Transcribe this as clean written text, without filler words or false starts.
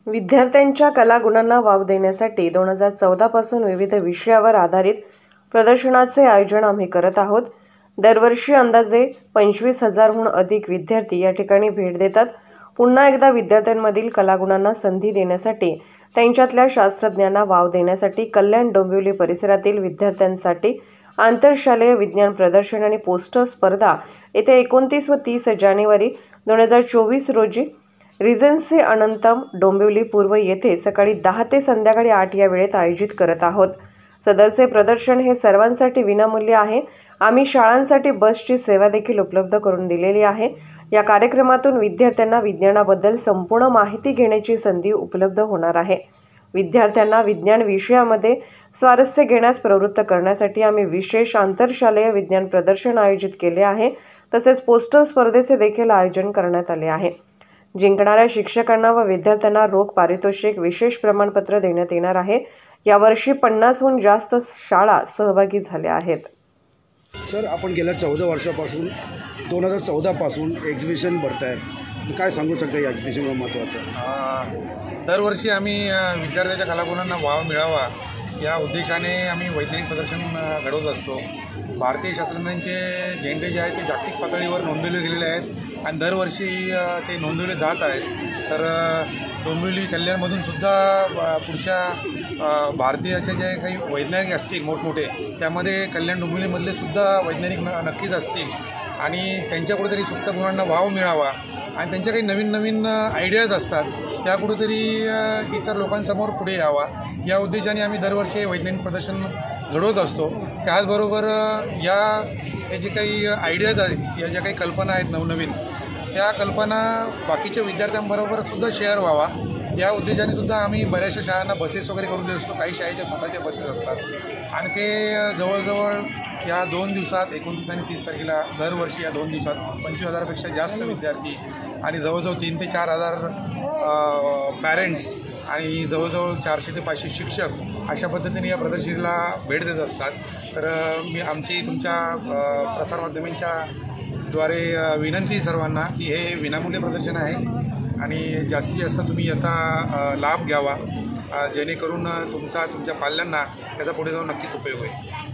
विद्यार्थ्यांच्या कलागुणांना वाव देण्यासाठी 2014 पासून विविध विषयावर आधारित प्रदर्शनाचे आयोजन आम्ही करत आहोत। दरवर्षी अंदाजे 25,000हून अधिक विद्यार्थी या ठिकाणी भेट देतात। पुन्हा एकदा विद्यार्थ्यांमधील कलागुणांना संधी देण्यासाठी, त्यांच्यातल्या शास्त्रज्ञांना वाव देण्यासाठी कल्याण डोंबिवली परिसरातील विद्यार्थ्यांसाठी आंतरशालेय विज्ञान प्रदर्शन आणि पोस्टर स्पर्धा येत्या 29 व 30 जानेवारी 2024 रोजी रिजन्सी अनंतम डोंबिवली पूर्व येथे सकाळी 10 ते संध्याकाळी 8 या वेळेत आयोजित करत आहोत। सदरचे प्रदर्शन हे सर्वांसाठी विनामूल्य आहे। आम्ही शाळांसाठी बसची सेवा देखील उपलब्ध करून दिलेली आहे। या कार्यक्रमातून विद्यार्थ्यांना विज्ञानाबद्दल संपूर्ण माहिती घेण्याची संधी उपलब्ध होणार आहे। विद्यार्थ्यांना विज्ञान विषयामध्ये स्वारस्य घेण्यास प्रवृत्त करण्यासाठी आम्ही विशेष आंतरशालेय विज्ञान प्रदर्शन आयोजित केले आहे। तसेच पोस्टर स्पर्धेचे देखील आयोजन करण्यात आले आहे। जिंकणाऱ्या शिक्षकांना व विद्यार्थ्यांना रोख पारितोषिक, विशेष प्रमाणपत्र देण्यात येणार आहे। यावर्षी 50हून जास्त शाळा सहभागी झाल्या आहेत। सर, आपण गेल्या 14 वर्षापासून 2014 पासून एक्झिबिशन भरतायत, काय सांगू शकता या एक्झिबिशनवर महत्त्वाचं? दरवर्षी आम्ही विद्यार्थ्यांच्या कलागुणांना वाव मिळावा या उद्देशाने आम्ही वैज्ञानिक प्रदर्शन घडवत असतो। भारतीय शास्त्रज्ञांचे झेंडे जे आहेत ते जागतिक पातळीवर नोंदवले गेलेले आहेत आणि दरवर्षी ते नोंदवले जात आहेत। तर डोंबिवली कल्याणमधून सुद्धा पुढच्या भारतीयाचे जे काही वैज्ञानिक असतील मोठमोठे, त्यामध्ये कल्याण डोंबिवलीमधले सुद्धा वैज्ञानिक नक्कीच असतील आणि त्यांच्या कुठेतरी सुप्त गुणांना वाव मिळावा आणि त्यांच्या काही नवीन नवीन आयडियाज असतात त्या कुठेतरी इतर लोकांसमोर पुढे यावा या उद्देशाने आम्ही दरवर्षी वैज्ञानिक प्रदर्शन घडवत असतो। त्याचबरोबर हे जे काही आयडियाज आहेत, या ज्या काही कल्पना आहेत नवनवीन, त्या कल्पना बाकीच्या विद्यार्थ्यांबरोबर सुद्धा शेअर व्हावा या उद्देशाने सुद्धा आम्ही बऱ्याचशा शाळांना बसेस वगैरे करून देत असतो। काही शाळेच्या स्वतःच्या बसेस असतात आणि ते जवळजवळ या 2 दिवसात 29 आणि 30 तारखेला दरवर्षी या 2 दिवसात 25,000पेक्षा जास्त विद्यार्थी आणि जवळजवळ 3 ते 4 हजार पॅरेंट्स आणि जवळजवळ 400 ते 500 शिक्षक अशा पद्धतीने या प्रदर्शनीला भेट देत असतात। तर मी आमची तुमच्या प्रसारमाध्यमांच्या द्वारे विनंती सर्वांना की हे विनामूल्य प्रदर्शन आहे आणि जास्तीत जास्त तुम्ही याचा लाभ घ्यावा, जेणेकरून तुमच्या पाल्यांना त्याचा पुढे जाऊन नक्कीच उपयोग होईल।